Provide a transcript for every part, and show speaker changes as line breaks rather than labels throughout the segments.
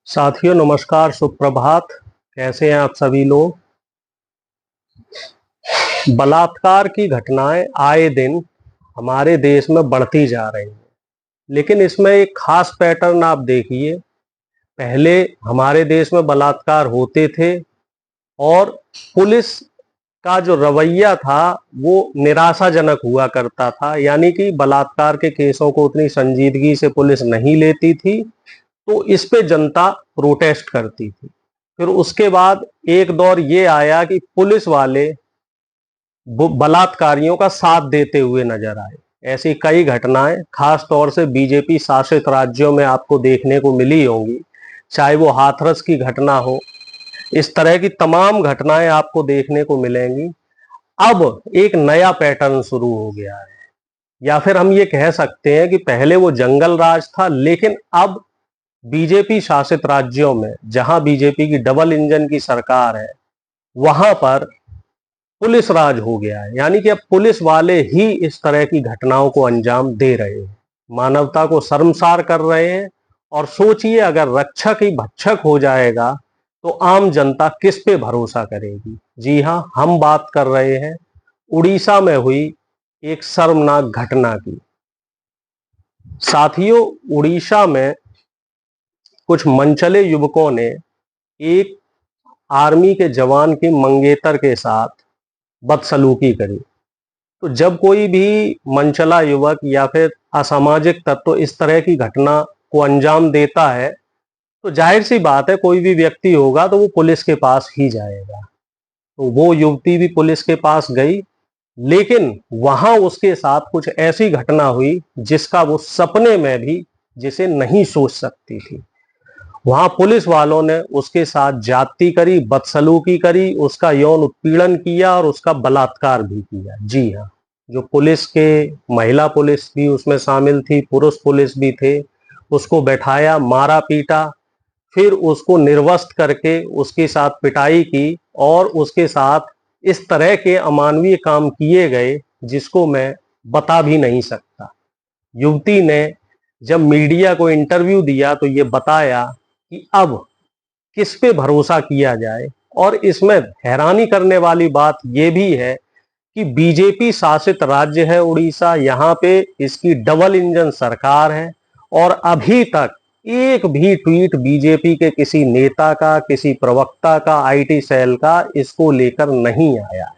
साथियों नमस्कार, सुप्रभात। कैसे हैं आप सभी लोग। बलात्कार की घटनाएं आए दिन हमारे देश में बढ़ती जा रही हैं, लेकिन इसमें एक खास पैटर्न आप देखिए। पहले हमारे देश में बलात्कार होते थे और पुलिस का जो रवैया था वो निराशाजनक हुआ करता था, यानी कि बलात्कार के केसों को उतनी संजीदगी से पुलिस नहीं लेती थी, तो इस पे जनता प्रोटेस्ट करती थी। फिर उसके बाद एक दौर ये आया कि पुलिस वाले बलात्कारियों का साथ देते हुए नजर आए। ऐसी कई घटनाएं खास तौर से बीजेपी शासित राज्यों में आपको देखने को मिली होंगी, चाहे वो हाथरस की घटना हो। इस तरह की तमाम घटनाएं आपको देखने को मिलेंगी। अब एक नया पैटर्न शुरू हो गया है, या फिर हम ये कह सकते हैं कि पहले वो जंगल राज था, लेकिन अब बीजेपी शासित राज्यों में, जहां बीजेपी की डबल इंजन की सरकार है, वहां पर पुलिस राज हो गया है। यानी कि अब पुलिस वाले ही इस तरह की घटनाओं को अंजाम दे रहे हैं, मानवता को शर्मसार कर रहे हैं। और सोचिए, अगर रक्षक ही भक्षक हो जाएगा तो आम जनता किस पे भरोसा करेगी। जी हां, हम बात कर रहे हैं उड़ीसा में हुई एक शर्मनाक घटना की। साथियों, उड़ीसा में कुछ मनचले युवकों ने एक आर्मी के जवान की मंगेतर के साथ बदसलूकी करी। तो जब कोई भी मनचला युवक या फिर असामाजिक तत्व इस तरह की घटना को अंजाम देता है, तो जाहिर सी बात है कोई भी व्यक्ति होगा तो वो पुलिस के पास ही जाएगा। तो वो युवती भी पुलिस के पास गई, लेकिन वहां उसके साथ कुछ ऐसी घटना हुई जिसका वो सपने में भी जिसे नहीं सोच सकती थी। वहां पुलिस वालों ने उसके साथ ज्यादती करी, बदसलूकी करी, उसका यौन उत्पीड़न किया और उसका बलात्कार भी किया। जी हाँ, जो पुलिस के महिला पुलिस भी उसमें शामिल थी, पुरुष पुलिस भी थे। उसको बैठाया, मारा पीटा, फिर उसको निर्वस्त्र करके उसके साथ पिटाई की और उसके साथ इस तरह के अमानवीय काम किए गए जिसको मैं बता भी नहीं सकता। युवती ने जब मीडिया को इंटरव्यू दिया तो ये बताया कि अब किस पे भरोसा किया जाए। और इसमें हैरानी करने वाली बात यह भी है कि बीजेपी शासित राज्य है उड़ीसा, यहाँ पे इसकी डबल इंजन सरकार है, और अभी तक एक भी ट्वीट बीजेपी के किसी नेता का, किसी प्रवक्ता का, आईटी सेल का इसको लेकर नहीं आया।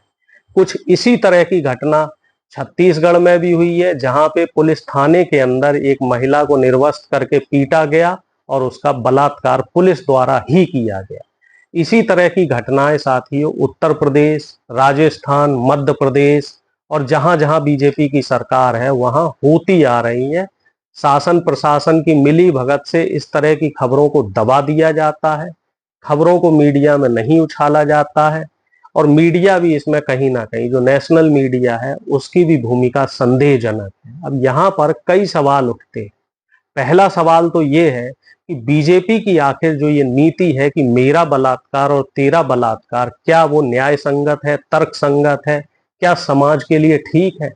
कुछ इसी तरह की घटना छत्तीसगढ़ में भी हुई है, जहां पे पुलिस थाने के अंदर एक महिला को निर्वस्त्र करके पीटा गया और उसका बलात्कार पुलिस द्वारा ही किया गया। इसी तरह की घटनाएं साथियों उत्तर प्रदेश, राजस्थान, मध्य प्रदेश और जहां जहां बीजेपी की सरकार है वहां होती आ रही हैं। शासन प्रशासन की मिली भगत से इस तरह की खबरों को दबा दिया जाता है, खबरों को मीडिया में नहीं उछाला जाता है, और मीडिया भी इसमें कहीं ना कहीं, जो नेशनल मीडिया है उसकी भी भूमिका संदेहजनक है। अब यहाँ पर कई सवाल उठते हैं। पहला सवाल तो ये है कि बीजेपी की आखिर जो ये नीति है कि मेरा बलात्कार और तेरा बलात्कार, क्या वो न्याय संगत है, तर्क संगत है, क्या समाज के लिए ठीक है।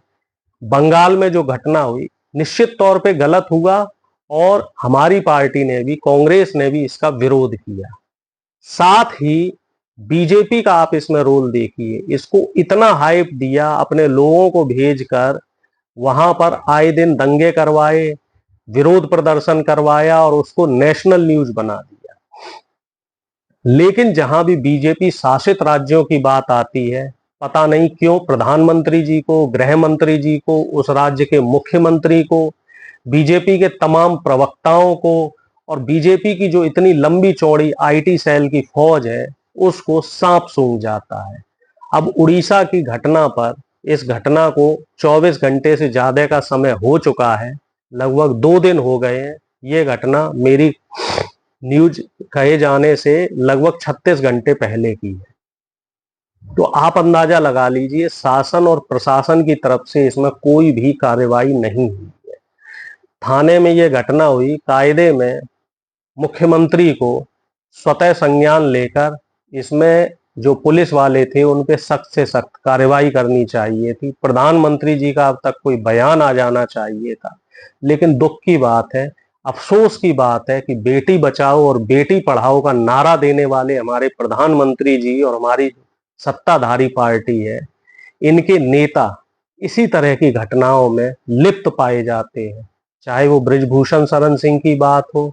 बंगाल में जो घटना हुई निश्चित तौर पे गलत हुआ, और हमारी पार्टी ने भी, कांग्रेस ने भी इसका विरोध किया। साथ ही बीजेपी का आप इसमें रोल देखिए, इसको इतना हाइप दिया, अपने लोगों को भेजकर वहां पर आए दिन दंगे करवाए, विरोध प्रदर्शन करवाया और उसको नेशनल न्यूज बना दिया। लेकिन जहां भी बीजेपी शासित राज्यों की बात आती है, पता नहीं क्यों प्रधानमंत्री जी को, गृह मंत्री जी को, उस राज्य के मुख्यमंत्री को, बीजेपी के तमाम प्रवक्ताओं को और बीजेपी की जो इतनी लंबी चौड़ी आईटी सेल की फौज है उसको सांप सूंघ जाता है। अब उड़ीसा की घटना पर, इस घटना को 24 घंटे से ज्यादा का समय हो चुका है, लगभग 2 दिन हो गए हैं। ये घटना मेरी न्यूज कहे जाने से लगभग 36 घंटे पहले की है। तो आप अंदाजा लगा लीजिए, शासन और प्रशासन की तरफ से इसमें कोई भी कार्रवाई नहीं हुई है। थाने में यह घटना हुई, कायदे में मुख्यमंत्री को स्वतः संज्ञान लेकर इसमें जो पुलिस वाले थे उन पे सख्त से सख्त कार्रवाई करनी चाहिए थी। प्रधानमंत्री जी का अब तक कोई बयान आ जाना चाहिए था। लेकिन दुख की बात है, अफसोस की बात है कि बेटी बचाओ और बेटी पढ़ाओ का नारा देने वाले हमारे प्रधानमंत्री जी और हमारी सत्ताधारी पार्टी है, इनके नेता इसी तरह की घटनाओं में लिप्त पाए जाते हैं। चाहे वो बृजभूषण शरण सिंह की बात हो,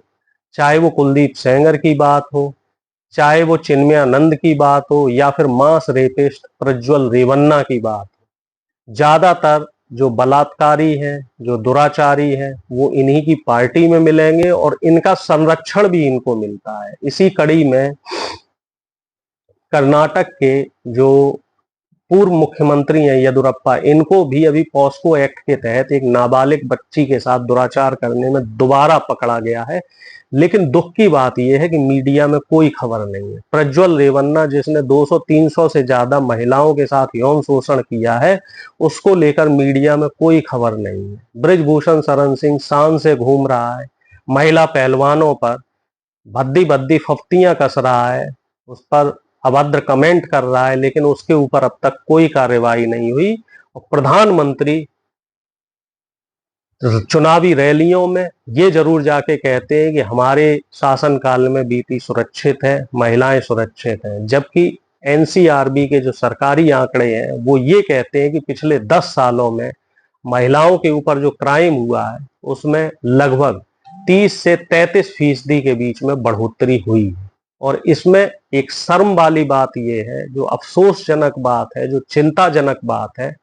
चाहे वो कुलदीप सेंगर की बात हो, चाहे वो चिन्मयानंद की बात हो, या फिर मास रेपिस्ट प्रज्वल रेवन्ना की बात हो। ज्यादातर जो बलात्कारी हैं, जो दुराचारी हैं, वो इन्हीं की पार्टी में मिलेंगे और इनका संरक्षण भी इनको मिलता है। इसी कड़ी में कर्नाटक के जो पूर्व मुख्यमंत्री हैं येदुरप्पा, इनको भी अभी पॉस्को एक्ट के तहत एक नाबालिग बच्ची के साथ दुराचार करने में दोबारा पकड़ा गया है। लेकिन दुख की बात यह है कि मीडिया में कोई खबर नहीं है। प्रज्वल रेवन्ना, जिसने 200-300 से ज्यादा महिलाओं के साथ यौन शोषण किया है, उसको लेकर मीडिया में कोई खबर नहीं है। बृजभूषण शरण सिंह शान से घूम रहा है, महिला पहलवानों पर भद्दी भद्दी फफ्तियां कस रहा है, उस पर अभद्र कमेंट कर रहा है, लेकिन उसके ऊपर अब तक कोई कार्यवाही नहीं हुई। और प्रधानमंत्री चुनावी रैलियों में ये जरूर जाके कहते हैं कि हमारे शासनकाल में बीपी सुरक्षित है, महिलाएं सुरक्षित हैं, जबकि एनसीआरबी के जो सरकारी आंकड़े हैं वो ये कहते हैं कि पिछले 10 सालों में महिलाओं के ऊपर जो क्राइम हुआ है उसमें लगभग 30 से 33% के बीच में बढ़ोतरी हुई है। और इसमें एक शर्म वाली बात यह है, जो अफसोसजनक बात है, जो चिंताजनक बात है,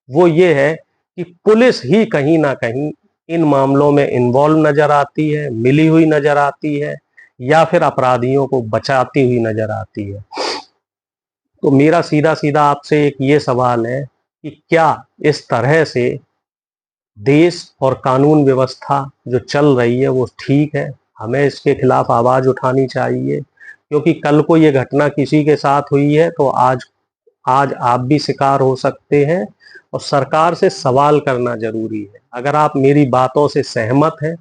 वो ये है कि पुलिस ही कहीं ना कहीं इन मामलों में इन्वॉल्व नजर आती है, मिली हुई नजर आती है, या फिर अपराधियों को बचाती हुई नजर आती है। तो मेरा सीधा सीधा आपसे एक ये सवाल है कि क्या इस तरह से देश और कानून व्यवस्था जो चल रही है वो ठीक है? हमें इसके खिलाफ आवाज उठानी चाहिए, क्योंकि कल को ये घटना किसी के साथ हुई है तो आज आज आप भी शिकार हो सकते हैं। और सरकार से सवाल करना जरूरी है। अगर आप मेरी बातों से सहमत हैं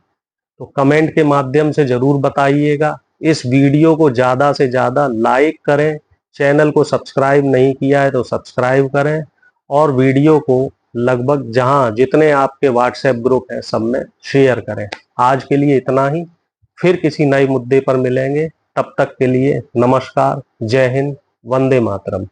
तो कमेंट के माध्यम से जरूर बताइएगा। इस वीडियो को ज्यादा से ज्यादा लाइक करें, चैनल को सब्सक्राइब नहीं किया है तो सब्सक्राइब करें, और वीडियो को लगभग जहां जितने आपके व्हाट्सएप ग्रुप हैं सब में शेयर करें। आज के लिए इतना ही, फिर किसी नए मुद्दे पर मिलेंगे। तब तक के लिए नमस्कार, जय हिंद, वंदे मातरम।